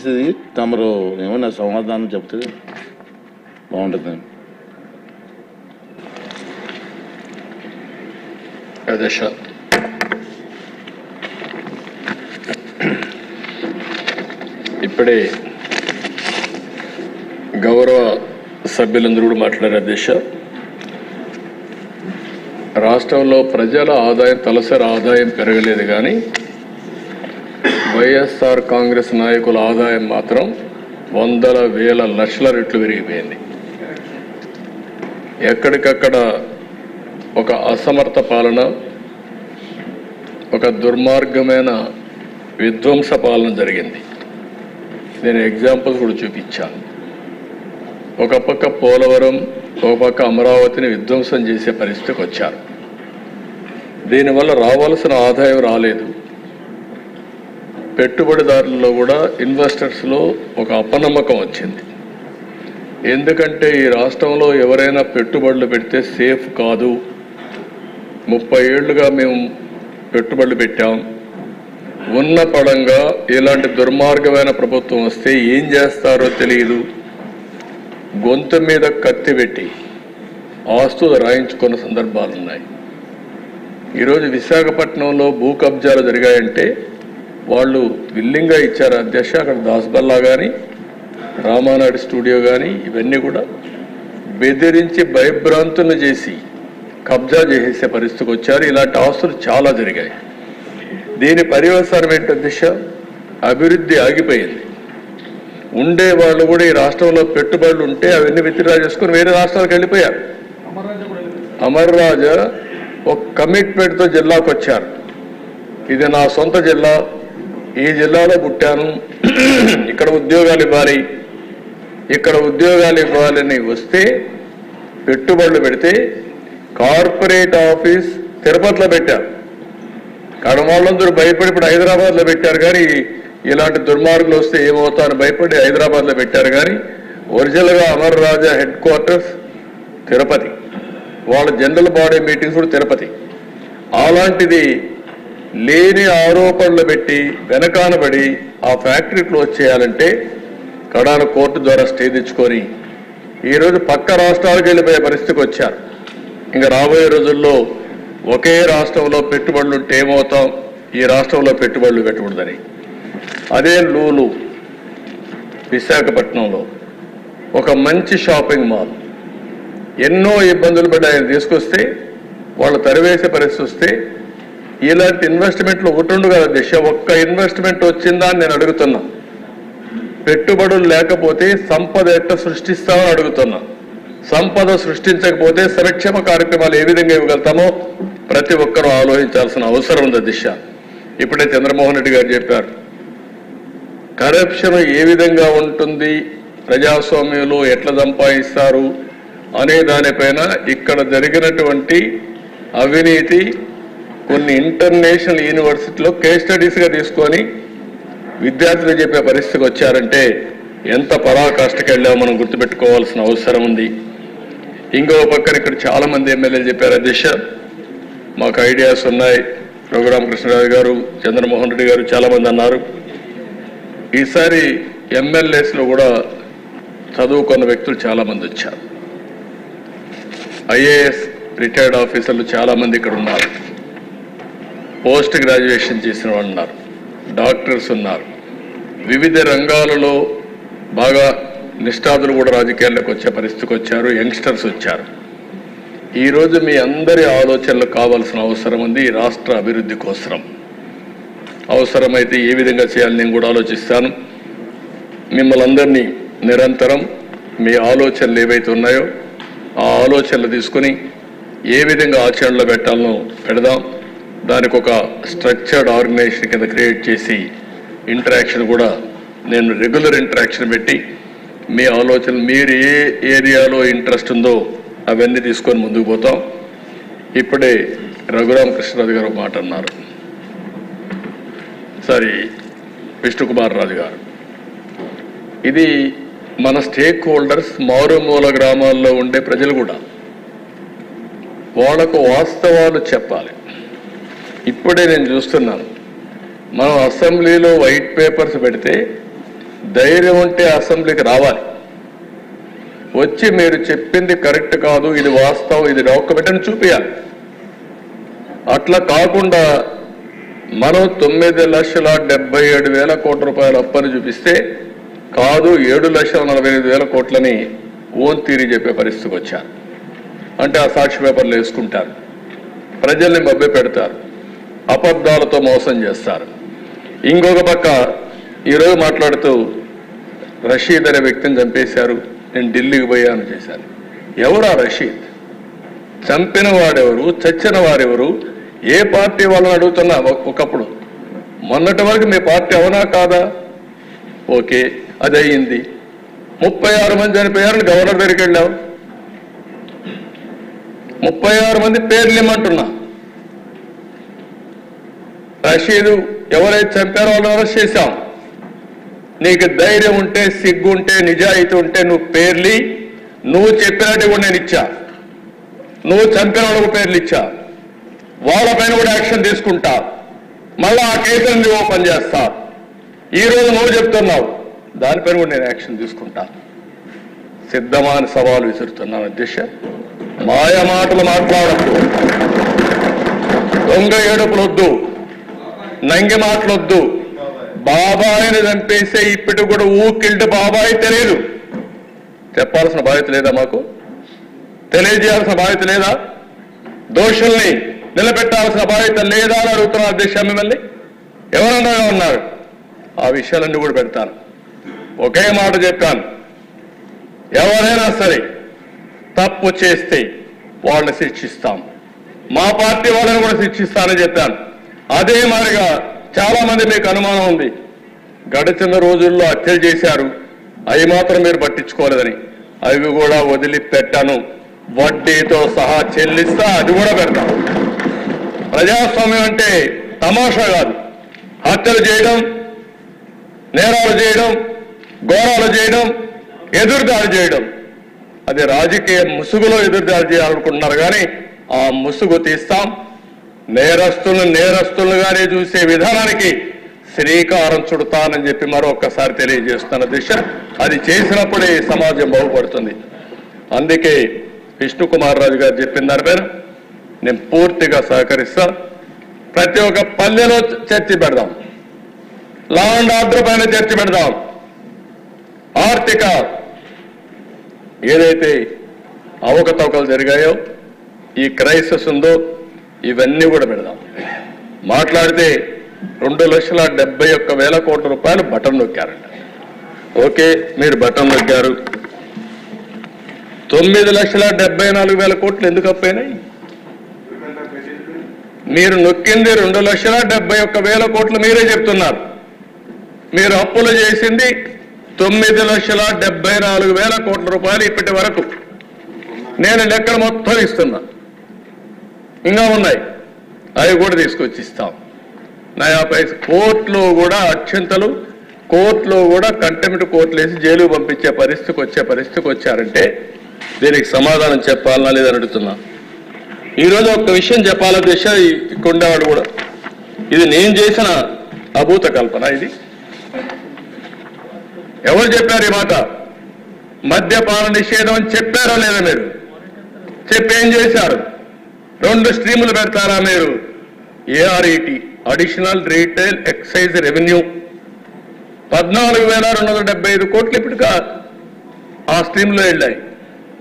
పరిస్థితి తమరు ఏమన్నా సమాధానం చెప్తే బాగుంటుంది. అధ్యక్ష, ఇప్పుడే గౌరవ సభ్యులందరూ కూడా మాట్లాడారు. అధ్యక్ష, రాష్ట్రంలో ప్రజల ఆదాయం, తలసరి ఆదాయం పెరగలేదు, కానీ వైఎస్ఆర్ కాంగ్రెస్ నాయకుల ఆదాయం మాత్రం వందల వేల లక్షల రెట్లు పెరిగిపోయింది. ఎక్కడికక్కడ ఒక అసమర్థ పాలన, ఒక దుర్మార్గమైన విధ్వంస పాలన జరిగింది. నేను ఎగ్జాంపుల్స్ కూడా చూపించాను. ఒక పక్క పోలవరం, ఒక పక్క అమరావతిని విధ్వంసం చేసే పరిస్థితికి వచ్చారు. దీనివల్ల రావాల్సిన ఆదాయం రాలేదు. పెట్టుబడిదారుల్లో కూడా, ఇన్వెస్టర్స్లో ఒక అపనమ్మకం వచ్చింది. ఎందుకంటే ఈ రాష్ట్రంలో ఎవరైనా పెట్టుబడులు పెడితే సేఫ్ కాదు. 30 ఏళ్లుగా మేము పెట్టుబడులు పెట్టాం. ఉన్న పడంగా ఇలాంటి దుర్మార్గమైన ప్రభుత్వం వస్తే ఏం చేస్తారో తెలియదు. గొంతు మీద కత్తి పెట్టి ఆస్తులు రాయించుకున్న సందర్భాలు ఉన్నాయి. ఈరోజు విశాఖపట్నంలో భూ కబ్జాలు జరిగాయంటే వాళ్ళు విల్లింగ్గా ఇచ్చారు. అధ్యక్ష, అక్కడ దాస్బల్లా కానీ, రామానాయుడు స్టూడియో కానీ ఇవన్నీ కూడా బెదిరించి భయభ్రాంతులను చేసి కబ్జా చేసే పరిస్థితికి వచ్చారు. ఇలాంటి ఆస్తులు చాలా జరిగాయి. దీని పర్యవసానం ఏంటి అధ్యక్ష? అభివృద్ధి ఆగిపోయింది. ఉండే వాళ్ళు కూడా ఈ రాష్ట్రంలో పెట్టుబడులు ఉంటే అవన్నీ విత్డ్రా చేసుకుని వేరే రాష్ట్రాలకు వెళ్ళిపోయారు. అమర్ రాజా ఒక కమిట్మెంట్తో జిల్లాకు వచ్చారు. ఇది నా సొంత జిల్లా, ఈ జిల్లాలో పుట్టాను, ఇక్కడ ఉద్యోగాలు ఇవ్వాలి, ఇక్కడ ఉద్యోగాలు ఇవ్వాలని వస్తే పెట్టుబడులు పెడితే కార్పొరేట్ ఆఫీస్ తిరుపతిలో పెట్టారు. కడమాళ్ళందరూ భయపడి ఇప్పుడు హైదరాబాద్లో పెట్టారు. కానీ ఇలాంటి దుర్మార్గులు వస్తే ఏమవుతారని భయపడి హైదరాబాద్లో పెట్టారు. కానీ ఒరిజినల్గా అమర్ రాజా హెడ్ క్వార్టర్స్ తిరుపతి, వాళ్ళ జనరల్ బాడీ మీటింగ్స్ కూడా తిరుపతి. అలాంటిది లేని ఆరోపణలు పెట్టి వెనకానబడి ఆ ఫ్యాక్టరీ క్లోజ్ చేయాలంటే కడాన కోర్టు ద్వారా స్టే తెచ్చుకొని ఈరోజు పక్క రాష్ట్రాలకు వెళ్ళిపోయే పరిస్థితికి వచ్చారు. ఇంకా రాబోయే రోజుల్లో ఒకే రాష్ట్రంలో పెట్టుబడులు ఉంటే ఏమవుతాం, ఈ రాష్ట్రంలో పెట్టుబడులు పెట్టకూడదని. అదే లూలు విశాఖపట్నంలో ఒక మంచి షాపింగ్ మాల్, ఎన్నో ఇబ్బందులు పడి ఆయన తీసుకొస్తే వాళ్ళు తరివేసే పరిస్థితి వస్తే ఇలాంటి ఇన్వెస్ట్మెంట్లు ఒకటి కదా దిశ. ఒక్క ఇన్వెస్ట్మెంట్ వచ్చిందా అని నేను అడుగుతున్నా. పెట్టుబడులు లేకపోతే సంపద ఎట్లా సృష్టిస్తామని అడుగుతున్నా. సంపద సృష్టించకపోతే సంక్షేమ కార్యక్రమాలు ఏ విధంగా ఇవ్వగలుగుతామో ప్రతి ఒక్కరూ ఆలోచించాల్సిన అవసరం ఉంది దిశ. ఇప్పుడే చంద్రమోహన్ రెడ్డి గారు చెప్పారు, కరప్షన్ ఏ విధంగా ఉంటుంది, ప్రజాస్వామ్యంలో ఎట్లా సంపాదిస్తారు అనే దానిపైన ఇక్కడ జరిగినటువంటి అవినీతి కొన్ని ఇంటర్నేషనల్ యూనివర్సిటీలో కేస్ స్టడీస్గా తీసుకొని విద్యార్థులు చెప్పే పరిస్థితికి వచ్చారంటే ఎంత పరాకాష్ఠకి వెళ్ళామో మనం గుర్తుపెట్టుకోవాల్సిన అవసరం ఉంది. ఇంకో పక్కన ఇక్కడ చాలామంది ఎమ్మెల్యేలు చెప్పారు అధ్యక్ష, మాకు ఐడియాస్ ఉన్నాయి. రఘురామకృష్ణరాజు గారు, చంద్రమోహన్ రెడ్డి గారు చాలామంది అన్నారు. ఈసారి ఎమ్మెల్యేస్లో కూడా చదువుకున్న వ్యక్తులు చాలామంది వచ్చారు. ఐఏఎస్ రిటైర్డ్ ఆఫీసర్లు చాలామంది ఇక్కడ ఉన్నారు. పోస్ట్ గ్రాడ్యుయేషన్ చేసిన వాళ్ళు ఉన్నారు, డాక్టర్స్ ఉన్నారు. వివిధ రంగాలలో బాగా నిష్ఠాతులు కూడా రాజకీయాల్లోకి వచ్చే పరిస్థితికి వచ్చారు. యంగ్స్టర్స్ వచ్చారు. ఈరోజు మీ అందరి ఆలోచనలు కావాల్సిన అవసరం ఉంది. ఈ రాష్ట్ర అభివృద్ధి కోసం అవసరమైతే ఏ విధంగా చేయాలని నేను కూడా ఆలోచిస్తాను. మిమ్మల్ని అందరినీ నిరంతరం మీ ఆలోచనలు ఏవైతే ఉన్నాయో ఆ ఆలోచనలు తీసుకుని ఏ విధంగా ఆచరణలో పెట్టాలనో పెడదాం. దానికి ఒక స్ట్రక్చర్డ్ ఆర్గనైజేషన్ కింద క్రియేట్ చేసి ఇంటరాక్షన్ కూడా నేను రెగ్యులర్ ఇంటరాక్షన్ పెట్టి మీ ఆలోచనలు మీరు ఏ ఏరియాలో ఇంట్రెస్ట్ ఉందో అవన్నీ తీసుకొని ముందుకు పోతాం. ఇప్పుడే రఘురామకృష్ణరాజు గారు మాట అన్నారు, సారీ విష్ణుకుమార్ రాజు గారు. ఇది మన స్టేక్ హోల్డర్స్, మారుమూల గ్రామాల్లో ఉండే ప్రజలు కూడా వాళ్లకు వాస్తవాలు చెప్పాలి. ఇప్పుడే నేను చూస్తున్నాను, మనం అసెంబ్లీలో వైట్ పేపర్స్ పెడితే ధైర్యం ఉంటే అసెంబ్లీకి రావాలి, వచ్చి మీరు చెప్పింది కరెక్ట్ కాదు, ఇది వాస్తవం, ఇది డాక్యుమెంట్ అని చూపించాలి. అట్లా కాకుండా మనం 9,77,000 కోట్ల రూపాయల అప్పని చూపిస్తే కాదు 7,48,000 కోట్లని ఓన్ తీరి చెప్పే పరిస్థితికి వచ్చారు. అంటే ఆ సాక్షి పేపర్లు వేసుకుంటారు, ప్రజల్ని మభ్య పెడతారు, అబద్ధాలతో మోసం చేస్తారు. ఇంకొక పక్క ఈరోజు మాట్లాడుతూ రషీద్ అనే వ్యక్తిని చంపేశారు, నేను ఢిల్లీకి పోయాను చేశాను. ఎవరా రషీద్? చంపిన వాడెవరు, చచ్చిన వారెవరు, ఏ పార్టీ వాళ్ళని అడుగుతున్నా. ఒకప్పుడు మొన్నటి వరకు మీ పార్టీ అవునా కాదా? ఓకే, అది అయ్యింది. 36 మంది చనిపోయారని గవర్నర్ దగ్గరికి వెళ్ళావు, 36 మంది పేర్లు ఇమ్మంటున్నా. రషీదు ఎవరైతే చంపారో వాళ్ళని అరెస్ట్ చేశాం. నీకు ధైర్యం ఉంటే, సిగ్గు ఉంటే, నిజాయితీ ఉంటే నువ్వు పేర్లి, నువ్వు చెప్పినట్టు కూడా నేను ఇచ్చా. నువ్వు చంపిన వాళ్ళకు పేర్లు ఇచ్చా, వాళ్ళపైన కూడా యాక్షన్ తీసుకుంటా. మళ్ళా ఆ కేసులను ఓపెన్ చేస్తా. ఈరోజు నువ్వు చెప్తున్నావు, దానిపైన కూడా నేను యాక్షన్ తీసుకుంటా. సిద్ధమా అని సవాలు విసురుతున్నాను అధ్యక్ష. మాయ మాటలు మాట్లాడద్దు, దొంగ ఏడుపులొద్దు, నంగి మాటలొద్దు. బాబాయిని చంపేసే ఇప్పటికి కూడా ఊకిల్డ్ బాబాయి తెలియదు. చెప్పాల్సిన బాధ్యత లేదా? మాకు తెలియజేయాల్సిన బాధ్యత లేదా? దోషుల్ని నిలబెట్టాల్సిన బాధ్యత లేదా అని అడుగుతున్నారు అధ్యక్ష. మిమ్మల్ని ఎవరన్నా ఉన్నారు, ఆ విషయాలన్నీ కూడా పెడతాను. ఒకే మాట చెప్పాను, ఎవరైనా సరే తప్పు చేస్తే వాళ్ళని శిక్షిస్తాం, మా పార్టీ వాళ్ళని కూడా శిక్షిస్తానని చెప్పాను. అదే మాదిరిగా చాలా మంది మీకు అనుమానం ఉంది, గడిచిన రోజుల్లో హత్యలు చేశారు, అవి మాత్రం మీరు పట్టించుకోలేదని. అవి కూడా వదిలిపెట్టాను, వడ్డీతో సహా చెల్లిస్తా, అది కూడా పెడతాను. ప్రజాస్వామ్యం అంటే తమాషా కాదు. హత్యలు చేయడం, నేరాలు చేయడం, ఘోరాలు చేయడం, ఎదురుదాడి చేయడం, అది రాజకీయ ముసుగులో ఎదురుదాడి చేయాలనుకుంటున్నారు. కానీ ఆ ముసుగు తీస్తాం. నేరస్తులుగానే చూసే విధానానికి శ్రీకారం చుడతానని చెప్పి మరొక్కసారి తెలియజేస్తున్న దిశ. అది చేసినప్పుడే సమాజం బాగుపడుతుంది. అందుకే విష్ణుకుమార్ రాజు గారు చెప్పిన దానిపైన నేను పూర్తిగా సహకరిస్తా. ప్రతి ఒక్క పల్లెలో చర్చ పెడదాం, లా అండ్ ఆర్డర్ పైన చర్చ పెడదాం, ఆర్థిక ఏదైతే అవకతవకలు జరిగాయో, ఈ క్రైసిస్ ఉందో, ఇవన్నీ కూడా పెడదాం. మాట్లాడితే 2,71,000 కోట్ల రూపాయలు బటన్ నొక్కారంట. ఓకే, మీరు బటన్ నొక్కారు. 9,74,000 కోట్లు ఎందుకు అప్పైనాయి? మీరు నొక్కింది 2,71,000 కోట్లు మీరే చెప్తున్నారు. మీరు అప్పులు చేసింది 9,74,000 కోట్ల రూపాయలు ఇప్పటి వరకు. నేను లెక్కలు మొత్తం ఇస్తున్నా, ఇంకా ఉన్నాయి, అవి కూడా తీసుకొచ్చి ఇస్తాం. నయా పైస కోర్టులో కూడా అక్షంతలు, కోర్టులో కూడా కంటెంప్ట్ కోర్టులు వేసి జైలుకు పంపించే పరిస్థితికి వచ్చారంటే దీనికి సమాధానం చెప్పాలనా లేదని అడుగుతున్నా. ఈరోజు ఒక విషయం చెప్పాల దిశ, కొండవాడు కూడా ఇది నేను చేసిన అభూత కల్పన. ఇది ఎవరు చెప్పారు ఈ మాట? మద్యపాన నిషేధం అని చెప్పారా లేదా? మీరు చెప్పి ఏం చేశారు? 2 స్ట్రీములు పెడతారా మీరు? ARET, additional retail excise revenue, 14,275 కోట్లు ఇప్పటికా ఆ స్ట్రీమ్లో వెళ్ళాయి.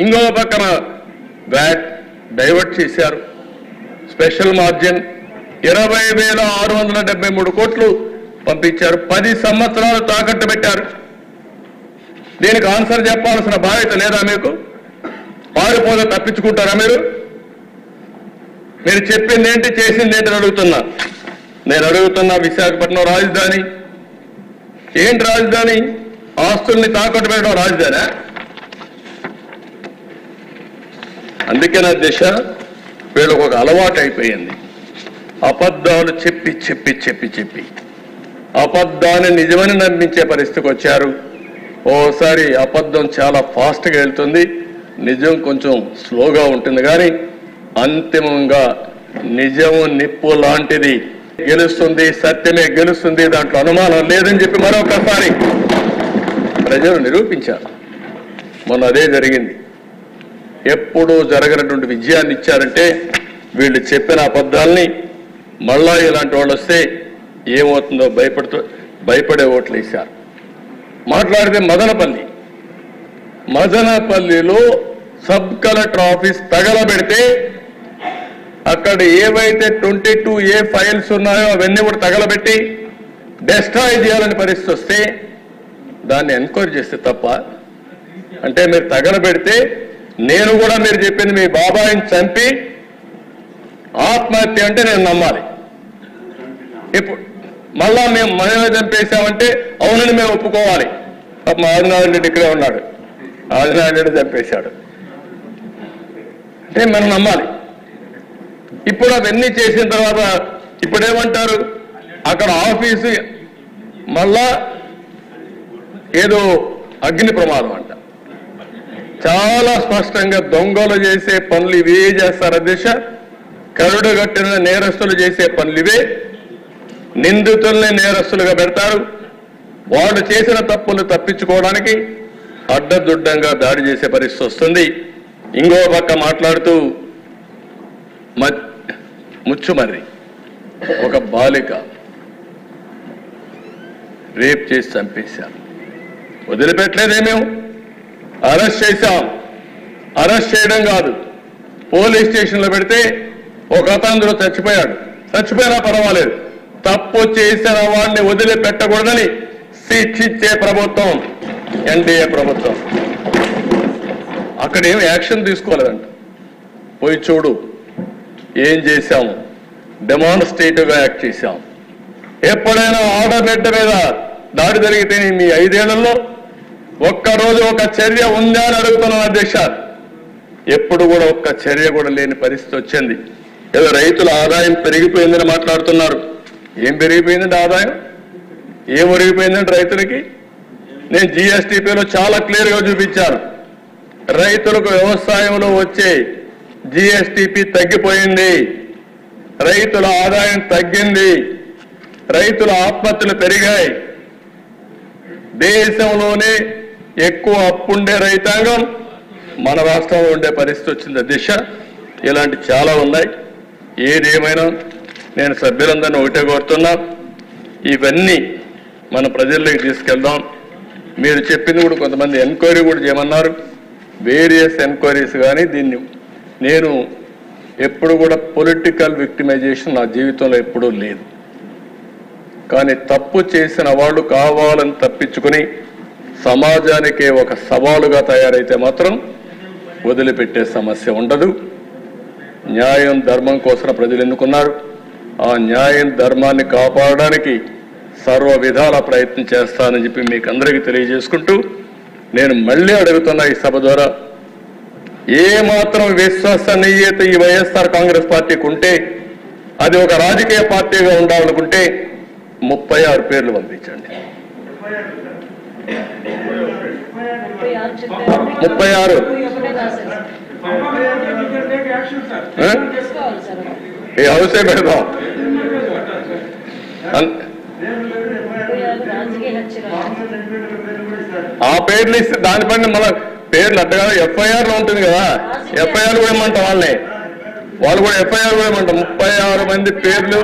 ఇంకో పక్కన వ్యాట్ డైవర్ట్ చేశారు, స్పెషల్ మార్జిన్ 20,673 కోట్లు పంపించారు. 10 సంవత్సరాలు తాకట్టు పెట్టారు. దీనికి ఆన్సర్ చెప్పాల్సిన బాధ్యత లేదా మీకు? పారిపోతే తప్పించుకుంటారా మీరు? మీరు చెప్పింది ఏంటి, చేసింది ఏంటి అడుగుతున్నా. నేను అడుగుతున్నా, విశాఖపట్నం రాజధాని ఏంటి? రాజధాని ఆస్తుల్ని తాకట్టు పెట్టడం రాజధాని? అందుకే నా దిశ వీళ్ళకు ఒక అలవాటు అయిపోయింది. అబద్ధాలు చెప్పి చెప్పి చెప్పి చెప్పి అబద్ధాన్ని నిజమని నమ్మించే పరిస్థితికి వచ్చారు. ఓసారి అబద్ధం చాలా ఫాస్ట్గా వెళ్తుంది, నిజం కొంచెం స్లోగా ఉంటుంది. కానీ అంతిమంగా నిజము నిప్పు లాంటిది, గెలుస్తుంది, సత్యమే గెలుస్తుంది, దాంట్లో అనుమానం లేదని చెప్పి మరొకసారి ప్రజలు నిరూపించారు. మొన్న అదే జరిగింది. ఎప్పుడూ జరగనటువంటి విజయాన్ని ఇచ్చారంటే వీళ్ళు చెప్పిన అబద్ధాలని మళ్ళా ఇలాంటి వాళ్ళు వస్తే ఏమవుతుందో భయపడే ఓట్లు వేశారు. మాట్లాడితే మదనపల్లిలో సబ్ కలెక్టర్ ఆఫీస్ తగలబెడితే అక్కడ ఏవైతే 22A ఫైల్స్ ఉన్నాయో అవన్నీ కూడా తగలబెట్టి డెస్ట్రాయ్ చేయాలని పరిస్థితి వస్తే దాన్ని ఎంక్వైరీ చేస్తే తప్ప, అంటే మీరు తగలబెడితే నేను కూడా మీరు చెప్పింది మీ బాబాయిని చంపి ఆత్మహత్య అంటే నేను నమ్మాలి. ఇప్పుడు మళ్ళా మేము మనమే చంపేశామంటే అవునని మేము ఒప్పుకోవాలి. మా ఆదినారాయణ రెడ్డి ఇక్కడే ఉన్నాడు, ఆదినారాయణ రెడ్డి చంపేశాడు అంటే మనం నమ్మాలి. ఇప్పుడు అవన్నీ చేసిన తర్వాత ఇప్పుడేమంటారు, అక్కడ ఆఫీసు మళ్ళా ఏదో అగ్ని ప్రమాదం అంట. చాలా స్పష్టంగా దొంగలు చేసే పనులు ఇవే చేస్తారు అధ్యక్ష. కరుడు కట్టిన నేరస్తులు చేసే పనులు ఇవే. నిందితుల్ని నేరస్తులుగా పెడతారు. వాళ్ళు చేసిన తప్పులు తప్పించుకోవడానికి అడ్డదుడ్డంగా దాడి చేసే పరిస్థితి వస్తుంది. ఇంకో పక్క మాట్లాడుతూ ముచ్చుమర్రి ఒక బాలిక రేప్ చేసి చంపేశారు. వదిలిపెట్టలేదేమేం, అరెస్ట్ చేశాం. అరెస్ట్ చేయడం కాదు, పోలీస్ స్టేషన్లో పెడితే ఒక అతను చచ్చిపోయినా పర్వాలేదు, తప్పు చేసిన వాడిని వదిలిపెట్టకూడదని శిక్షించే ప్రభుత్వం ఎన్డీఏ ప్రభుత్వం. అక్కడ ఏం యాక్షన్ తీసుకోలేదంట. పోయి చూడు ఏం చేశాము, డెమాన్స్ట్రేటివ్గా యాక్ట్ చేశాం. ఎప్పుడైనా ఆడబిడ్డ మీద దాడి జరిగితే మీ 5 ఏళ్లలో ఒక్కరోజు ఒక చర్య ఉందా అని అడుగుతున్నాను అధ్యక్ష. ఎప్పుడు కూడా ఒక్క చర్య కూడా లేని పరిస్థితి వచ్చింది. ఏదో రైతుల ఆదాయం పెరిగిపోయిందని మాట్లాడుతున్నారు. ఏం పెరిగిపోయిందంటే ఆదాయం ఏం ఒరిగిపోయిందంటే రైతులకి నేను GSTPలో చాలా క్లియర్గా చూపించాను. రైతులకు వ్యవసాయంలో వచ్చే GSTP తగ్గిపోయింది, రైతుల ఆదాయం తగ్గింది, రైతుల ఆత్మహత్యలు పెరిగాయి. దేశంలోనే ఎక్కువ అప్పుండే రైతాంగం మన రాష్ట్రంలో ఉండే పరిస్థితి వచ్చింది అధ్యక్ష. ఇలాంటి చాలా ఉన్నాయి. ఏదేమైనా నేను సభ్యులందరినీ ఒకటే కోరుతున్నా, ఇవన్నీ మన ప్రజల్లోకి తీసుకెళ్దాం. మీరు చెప్పింది కూడా కొంతమంది ఎంక్వైరీ కూడా చేయమన్నారు, వేరియస్ ఎంక్వైరీస్. కానీ దీన్ని నేను ఎప్పుడు కూడా పొలిటికల్ విక్టిమైజేషన్ నా జీవితంలో ఎప్పుడూ లేదు. కానీ తప్పు చేసిన వాళ్ళు కావాలని తప్పించుకుని సమాజానికే ఒక సవాలుగా తయారైతే మాత్రం వదిలిపెట్టే సమస్య ఉండదు. న్యాయం ధర్మం కోసం ప్రజలు ఎన్నుకున్నారు. ఆ న్యాయం ధర్మాన్ని కాపాడడానికి సర్వ విధాల ప్రయత్నం చేస్తానని చెప్పి మీకు అందరికీ తెలియజేసుకుంటూ నేను మళ్ళీ అడుగుతున్న ఈ సభ ద్వారా, ఏమాత్రం విశ్వసనీయత ఈ వైఎస్ఆర్ కాంగ్రెస్ పార్టీకి ఉంటే అది ఒక రాజకీయ పార్టీగా ఉండాలనుకుంటే 36 పేర్లు పంపించండి. 36 ఈ హౌసే పెడదాం. ఆ పేర్లు ఇస్తే దానిపైన మన పేర్లు అట్టగా FIR లో ఉంటుంది కదా, FIR కూడా ఏమంటాం వాళ్ళని, వాళ్ళు కూడా FIR కూడా ఏమంటాం. 36 మంది పేర్లు,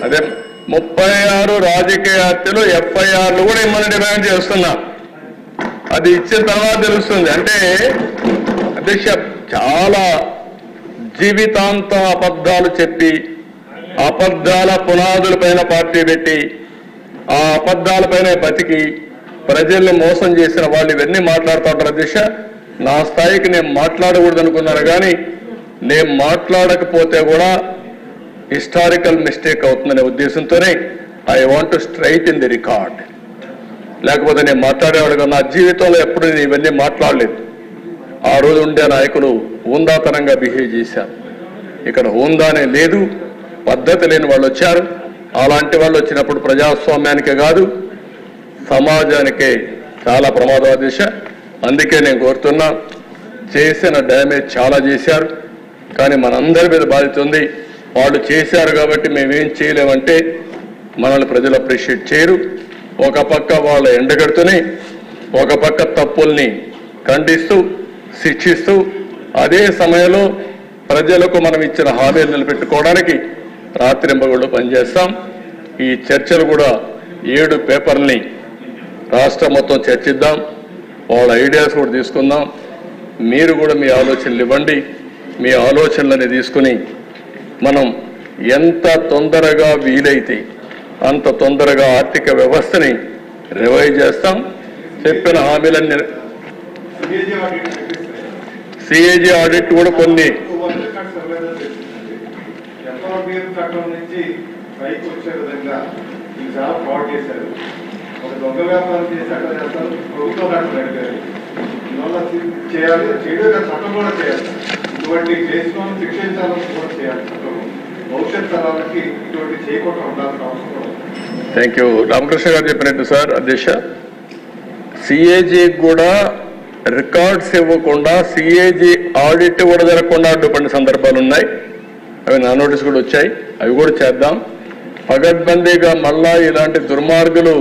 అదే 36 రాజకీయ హత్యలు FIRలు కూడా ఇమ్మని డిమాండ్ చేస్తున్నా. అది ఇచ్చిన తర్వాత తెలుస్తుంది. అంటే అధ్యక్ష చాలా జీవితాంతం అబద్ధాలు చెప్పి అబద్ధాల పునాదులపైన పార్టీ పెట్టి ఆ అబద్ధాలపైన బతికి ప్రజల్ని మోసం చేసిన వాళ్ళు ఇవన్నీ మాట్లాడుతూ ఉంటారు అధ్యక్ష. నా స్థాయికి నేను మాట్లాడకూడదు అనుకున్నాను, కానీ నేను మాట్లాడకపోతే కూడా హిస్టారికల్ మిస్టేక్ అవుతుందనే ఉద్దేశంతోనే I want to straight the record. లేకపోతే నేను మాట్లాడేవాడుగా నా జీవితంలో ఎప్పుడు నేను ఇవన్నీ మాట్లాడలేదు. ఆ రోజు ఉండే నాయకులు హుందాతనంగా బిహేవ్ చేశారు. ఇక్కడ హుందానే లేదు, పద్ధతి లేని వాళ్ళు వచ్చారు. అలాంటి వాళ్ళు వచ్చినప్పుడు ప్రజాస్వామ్యానికే కాదు సమాజానికే చాలా ప్రమాదం దిశ. అందుకే నేను కోరుతున్నా, చేసిన డ్యామేజ్ చాలా చేశారు, కానీ మనందరి మీద బాధ్యత ఉంది. వాళ్ళు చేశారు కాబట్టి మేమేం చేయలేమంటే మనల్ని ప్రజలు అప్రిషియేట్ చేయరు. ఒక పక్క వాళ్ళ ఎండగడుతూనే ఒక పక్క తప్పుల్ని ఖండిస్తూ శిక్షిస్తూ అదే సమయంలో ప్రజలకు మనం ఇచ్చిన హామీలు నిలబెట్టుకోవడానికి రాత్రింబగళ్ళు పనిచేస్తాం. ఈ చర్చలు కూడా 7 పేపర్లని రాష్ట్రం మొత్తం చర్చిద్దాం, వాళ్ళ ఐడియాస్ కూడా తీసుకుందాం. మీరు కూడా మీ ఆలోచనలు ఇవ్వండి. మీ ఆలోచనలని తీసుకుని మనం ఎంత తొందరగా వీలైతే అంత తొందరగా ఆర్థిక వ్యవస్థని రివైవ్ చేస్తాం. చెప్పిన హామీలన్నీ సిఏజీ ఆడిట్ కూడా కొన్ని ఒక దొంగ వ్యాపారం చేసి అట్లా చేస్తారు, ప్రభుత్వం అట్లా నడిపారు. ఇందువల్ల చేయాలి, చేయడం చట్టం కూడా చేయాలి. ఇటువంటి చేసుకొని శిక్షించాలని కూడా చేయాలి. భవిష్యత్ తరాలకి ఇటువంటి చేయకుండా ఉండాల్సిన అవసరం. Thank you. రామకృష్ణ గారు చెప్పినట్టు సార్ అధ్యక్ష, సిఏజీ కూడా రికార్డ్స్ ఇవ్వకుండా సిఏజీ ఆడిట్ కూడా జరగకుండా అడ్డుపడిన సందర్భాలు ఉన్నాయి. అవి నా నోటీస్ కూడా వచ్చాయి. అవి కూడా చేద్దాం. పగడ్బందీగా మళ్ళా ఇలాంటి దుర్మార్గులు